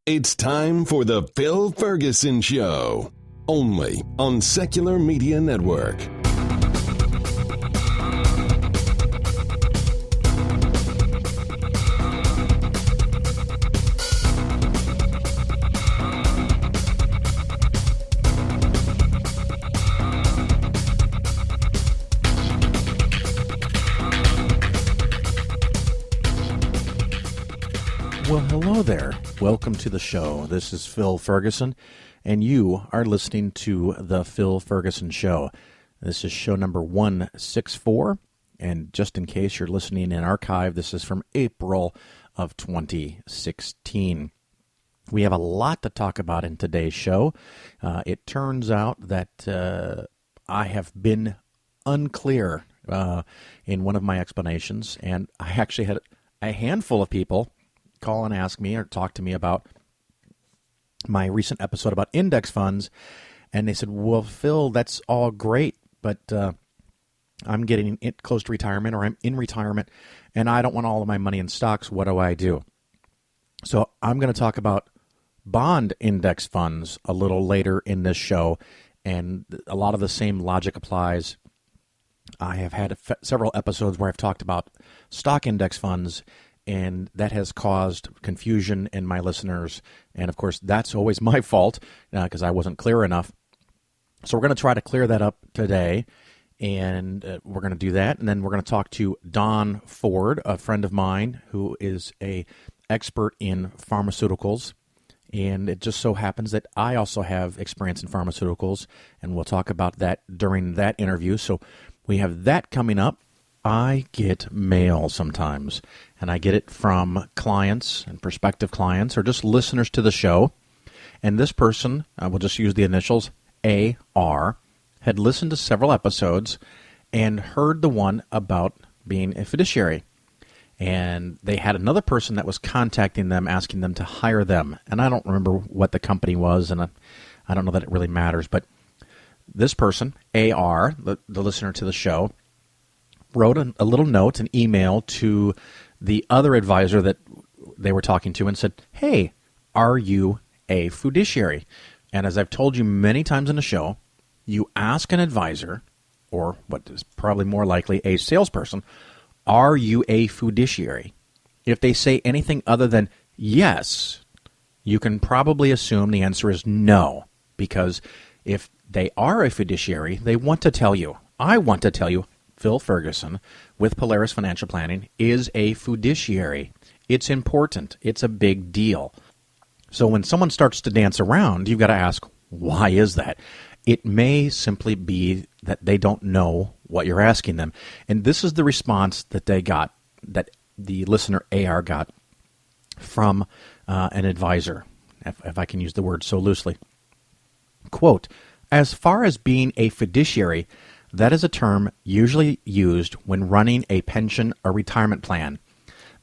It's time for the Phil Ferguson Show, only on Secular Media Network. Well, hello there. Welcome to the show. This is Phil Ferguson, and you are listening to the Phil Ferguson Show. This is show number 164, and just in case you're listening in archive, this is from April of 2016. We have a lot to talk about in today's show. It turns out that I have been unclear in one of my explanations, and I actually had a handful of people call and ask me or talk to me about my recent episode about index funds, and they said, well, Phil, that's all great, but I'm getting close to retirement, or I'm in retirement, and I don't want all of my money in stocks. What do I do? So I'm going to talk about bond index funds a little later in this show, and a lot of the same logic applies. I have had several episodes where I've talked about stock index funds, and that has caused confusion in my listeners. And, of course, that's always my fault because I wasn't clear enough. So we're going to try to clear that up today, and we're going to do that. And then we're going to talk to Don Ford, a friend of mine who is an expert in pharmaceuticals. And it just so happens that I also have experience in pharmaceuticals, and we'll talk about that during that interview. So we have that coming up. I get mail sometimes, and I get it from clients and prospective clients or just listeners to the show. And this person, we'll just use the initials, AR, had listened to several episodes and heard the one about being a fiduciary. And they had another person that was contacting them, asking them to hire them. And I don't remember what the company was, and I don't know that it really matters. But this person, AR, the listener to the show, wrote a little note, an email to the other advisor that they were talking to and said, hey, are you a fiduciary? And as I've told you many times in the show, you ask an advisor, or what is probably more likely a salesperson, are you a fiduciary? If they say anything other than yes, you can probably assume the answer is no, because if they are a fiduciary, they want to tell you. I want to tell you, Phil Ferguson with Polaris Financial Planning is a fiduciary. It's important. It's a big deal. So when someone starts to dance around, you've got to ask, why is that? It may simply be that they don't know what you're asking them. And this is the response that they got, that the listener AR got from an advisor, if I can use the word so loosely. Quote, as far as being a fiduciary, that is a term usually used when running a pension or retirement plan.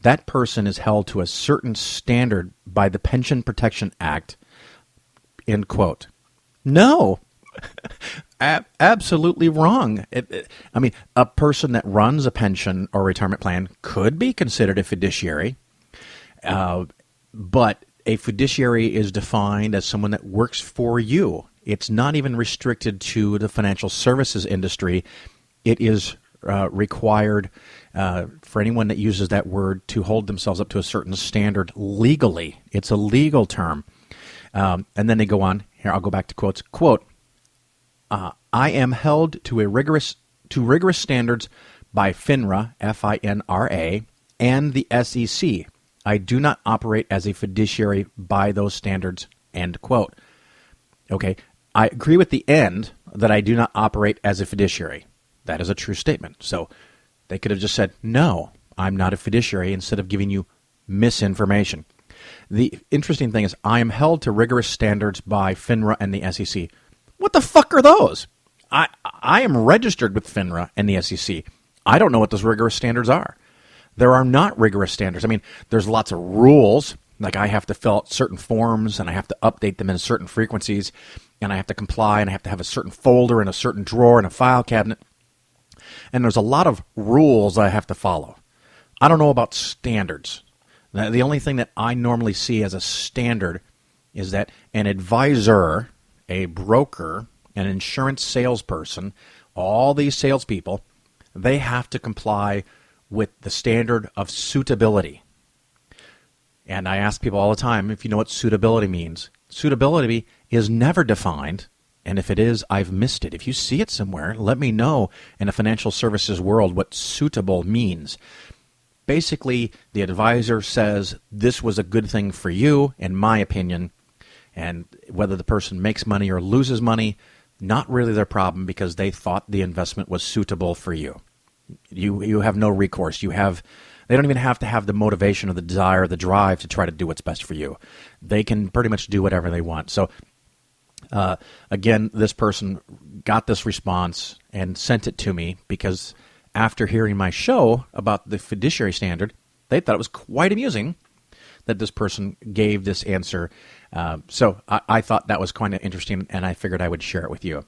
That person is held to a certain standard by the Pension Protection Act, end quote. No, absolutely wrong. I mean, a person that runs a pension or retirement plan could be considered a fiduciary, but a fiduciary is defined as someone that works for you. It's not even restricted to the financial services industry. It is required for anyone that uses that word to hold themselves up to a certain standard legally. It's a legal term. And then they go on. Here, I'll go back to quotes. Quote, I am held to rigorous standards by FINRA, F-I-N-R-A, and the SEC. I do not operate as a fiduciary by those standards, end quote. Okay, I agree with the end that I do not operate as a fiduciary. That is a true statement. So they could have just said, no, I'm not a fiduciary, instead of giving you misinformation. The interesting thing is I am held to rigorous standards by FINRA and the SEC. What the fuck are those? I am registered with FINRA and the SEC. I don't know what those rigorous standards are. There are not rigorous standards. I mean, there's lots of rules. Like I have to fill out certain forms, and I have to update them in certain frequencies, and I have to comply, and I have to have a certain folder and a certain drawer and a file cabinet. And there's a lot of rules I have to follow. I don't know about standards. The only thing that I normally see as a standard is that an advisor, a broker, an insurance salesperson, all these salespeople, they have to comply with the standard of suitability. And I ask people all the time if you know what suitability means. Suitability is never defined, and if it is, I've missed it. If you see it somewhere, let me know in a financial services world what suitable means. Basically, the advisor says this was a good thing for you, in my opinion, and whether the person makes money or loses money, not really their problem because they thought the investment was suitable for you. You have no recourse. They don't even have to have the motivation or the desire or the drive to try to do what's best for you. They can pretty much do whatever they want. So, again, this person got this response and sent it to me because after hearing my show about the fiduciary standard, they thought it was quite amusing that this person gave this answer. So I thought that was kind of interesting, and I figured I would share it with you.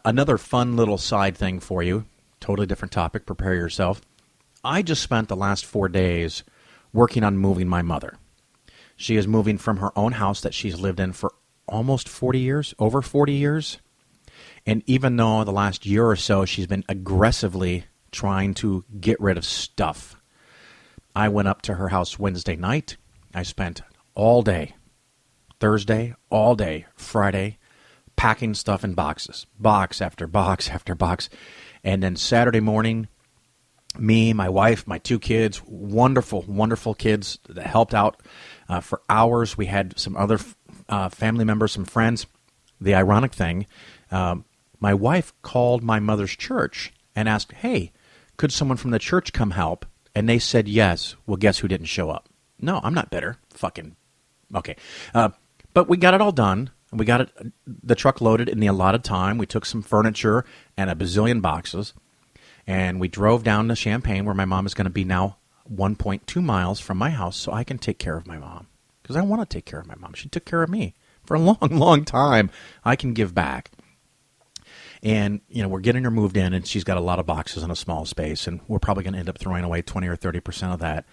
Another fun little side thing for you, totally different topic, prepare yourself. I just spent the last 4 days working on moving my mother. She is moving from her own house that she's lived in for almost 40 years, over 40 years. And even though the last year or so she's been aggressively trying to get rid of stuff, I went up to her house Wednesday night. I spent all day, Thursday, all day, Friday, packing stuff in boxes, box after box after box. And then Saturday morning, me, my wife, my 2 kids, wonderful, wonderful kids that helped out for hours. We had some other family members, some friends. The ironic thing, my wife called my mother's church and asked, hey, could someone from the church come help? And they said yes. Well, guess who didn't show up? No, I'm not bitter. Fucking, okay. But we got it all done. We got the truck loaded in the allotted time. We took some furniture and a bazillion boxes, and we drove down to Champaign, where my mom is going to be now 1.2 miles from my house, so I can take care of my mom. Because I want to take care of my mom. She took care of me for a long, long time. I can give back. And, we're getting her moved in, and she's got a lot of boxes in a small space, and we're probably going to end up throwing away 20 or 30% of that.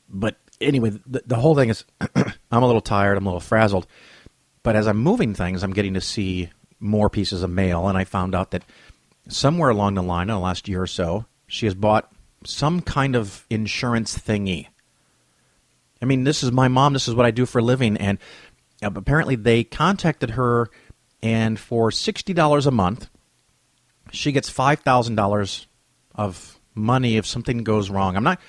But anyway, the whole thing is I'm a little tired. I'm a little frazzled. But as I'm moving things, I'm getting to see more pieces of mail, and I found out that somewhere along the line in the last year or so, she has bought some kind of insurance thingy. I mean, this is my mom. This is what I do for a living. And apparently they contacted her, and for $60 a month, she gets $5,000 of money if something goes wrong. I'm not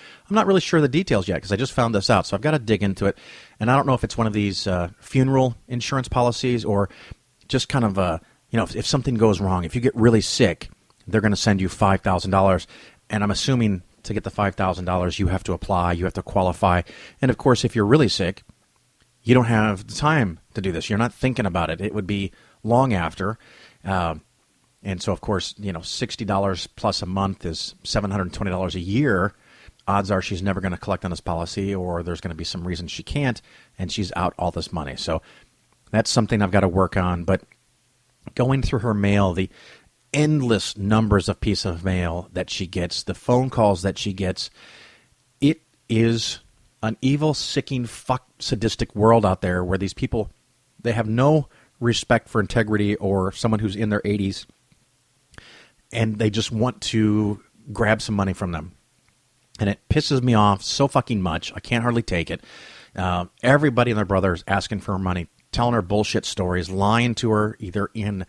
really sure of the details yet because I just found this out, so I've got to dig into it. And I don't know if it's one of these funeral insurance policies or just kind of if something goes wrong, if you get really sick, they're going to send you $5,000. And I'm assuming to get the $5,000, you have to apply, you have to qualify. And of course, if you're really sick, you don't have the time to do this. You're not thinking about it. It would be long after. And so, of course, $60 plus a month is $720 a year. Odds are she's never going to collect on this policy, or there's going to be some reason she can't, and she's out all this money. So that's something I've got to work on. But going through her mail, the endless numbers of pieces of mail that she gets, the phone calls that she gets, it is an evil, sicking, sadistic world out there where these people, they have no respect for integrity or someone who's in their 80s, and they just want to grab some money from them. And it pisses me off so fucking much. I can't hardly take it. Everybody and their brother is asking for her money, telling her bullshit stories, lying to her either in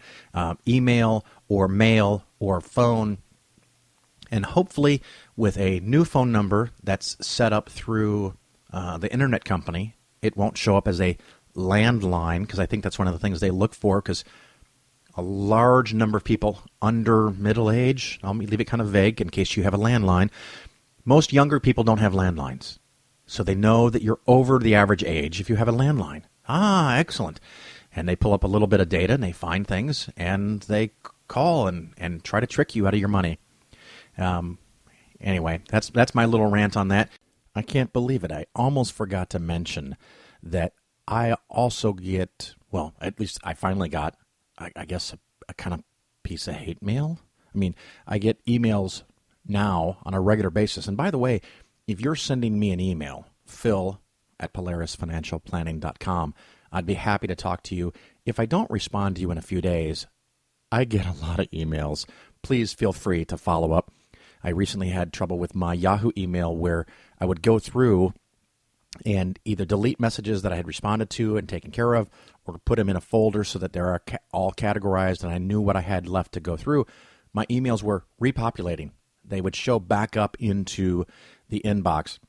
email or mail or phone. And hopefully with a new phone number that's set up through the internet company, it won't show up as a landline, because I think that's one of the things they look for, because a large number of people under middle age, I'll leave it kind of vague in case you have a landline, most younger people don't have landlines. So they know that you're over the average age if you have a landline. Ah, excellent. And they pull up a little bit of data and they find things and they call and try to trick you out of your money. Anyway, that's my little rant on that. I can't believe it. I almost forgot to mention that I also get, well, at least I finally got, I guess, a kind of piece of hate mail. I mean, I get emails now on a regular basis. And by the way, if you're sending me an email, Phil@PolarisFinancialPlanning.com, I'd be happy to talk to you. If I don't respond to you in a few days, I get a lot of emails. Please feel free to follow up. I recently had trouble with my Yahoo email where I would go through and either delete messages that I had responded to and taken care of, or put them in a folder so that they're all categorized and I knew what I had left to go through. My emails were repopulating. They would show back up into the inbox.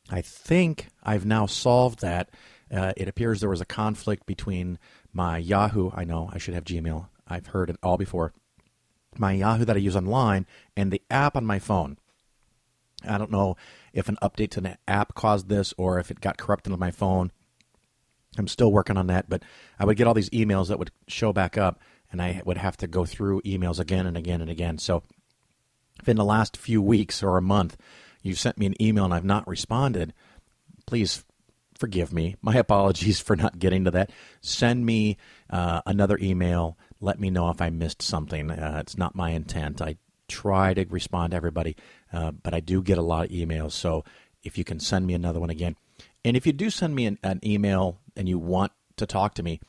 I think I've now solved that. It appears there was a conflict between my Yahoo. I know I should have Gmail. I've heard it all before. My Yahoo that I use online and the app on my phone. I don't know if an update to the app caused this or if it got corrupted on my phone. I'm still working on that, but I would get all these emails that would show back up, and I would have to go through emails again and again and again. So if in the last few weeks or a month you sent me an email and I've not responded, please forgive me. My apologies for not getting to that. Send me another email. Let me know if I missed something. It's not my intent. I try to respond to everybody, but I do get a lot of emails. So if you can send me another one again. And if you do send me an email and you want to talk to me,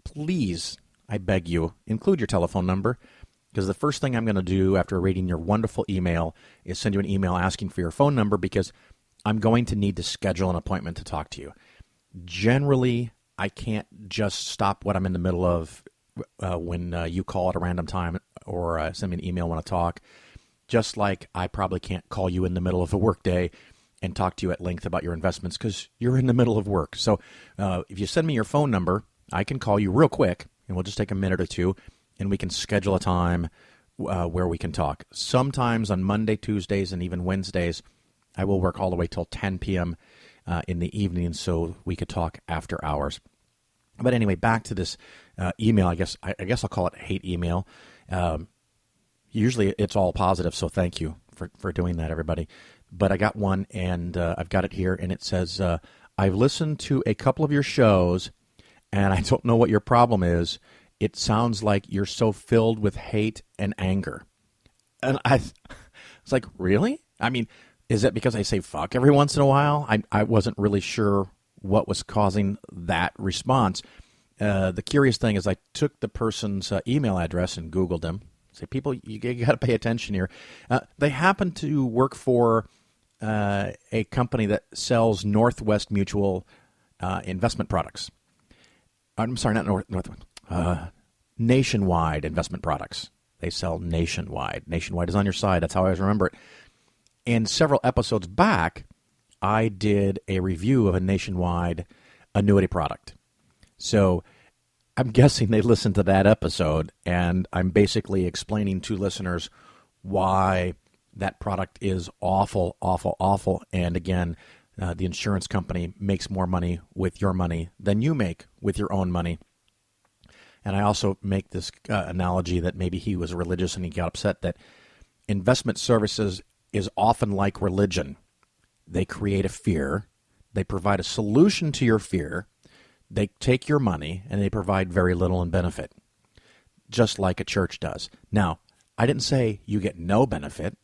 please, I beg you, include your telephone number, because the first thing I'm going to do after reading your wonderful email is send you an email asking for your phone number, because I'm going to need to schedule an appointment to talk to you. Generally, I can't just stop what I'm in the middle of when you call at a random time or send me an email when I talk, just like I probably can't call you in the middle of a work day and talk to you at length about your investments because you're in the middle of work. So if you send me your phone number, I can call you real quick, and we'll just take a minute or two, and we can schedule a time where we can talk. Sometimes on Monday, Tuesdays, and even Wednesdays, I will work all the way till 10 p.m. In the evening, so we could talk after hours. But anyway, back to this email. I guess I'll call it hate email. Usually it's all positive, so thank you for doing that, everybody. But I got one, and I've got it here, and it says, I've listened to a couple of your shows, and I don't know what your problem is. It sounds like you're so filled with hate and anger. And I was like, really? I mean, is that because I say fuck every once in a while? I wasn't really sure what was causing that response. The curious thing is I took the person's email address and Googled them. Say, people, you got to pay attention here. They happen to work for a company that sells Northwest Mutual investment products. I'm sorry, not Northwest. Nationwide investment products. They sell Nationwide. Nationwide is on your side. That's how I always remember it. And several episodes back, I did a review of a Nationwide annuity product. So I'm guessing they listened to that episode, and I'm basically explaining to listeners why that product is awful, awful, awful. And again, the insurance company makes more money with your money than you make with your own money. And I also make this analogy that maybe he was religious and he got upset that investment services is often like religion. They create a fear. They provide a solution to your fear. They take your money and they provide very little in benefit, just like a church does. Now, I didn't say you get no benefit.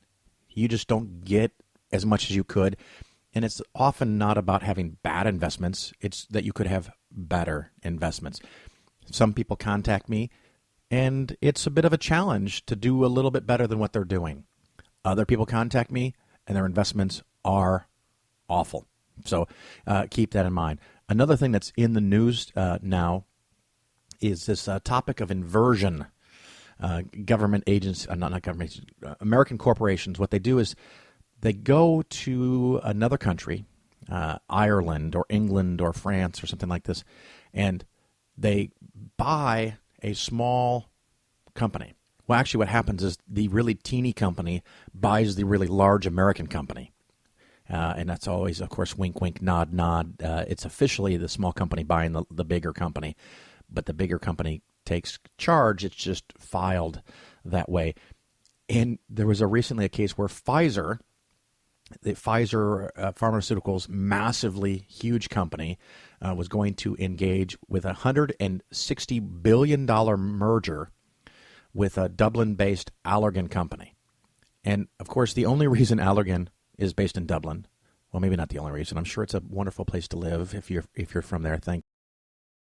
You just don't get as much as you could. And it's often not about having bad investments. It's that you could have better investments. Some people contact me, and it's a bit of a challenge to do a little bit better than what they're doing. Other people contact me, and their investments are awful. So keep that in mind. Another thing that's in the news now is this topic of inversion. Government agents, not government agents, American corporations, what they do is they go to another country, Ireland or England or France or something like this, and they buy a small company. Well, actually what happens is the really teeny company buys the really large American company. And that's always, of course, wink, wink, nod, nod. It's officially the small company buying the bigger company, but the bigger company takes charge. It's just filed that way. And there was recently a case where Pfizer Pharmaceuticals, massively huge company, was going to engage with a $160 billion merger with a Dublin-based Allergan company. And, of course, the only reason Allergan is based in Dublin, well, maybe not the only reason. I'm sure it's a wonderful place to live if you're from there. Thank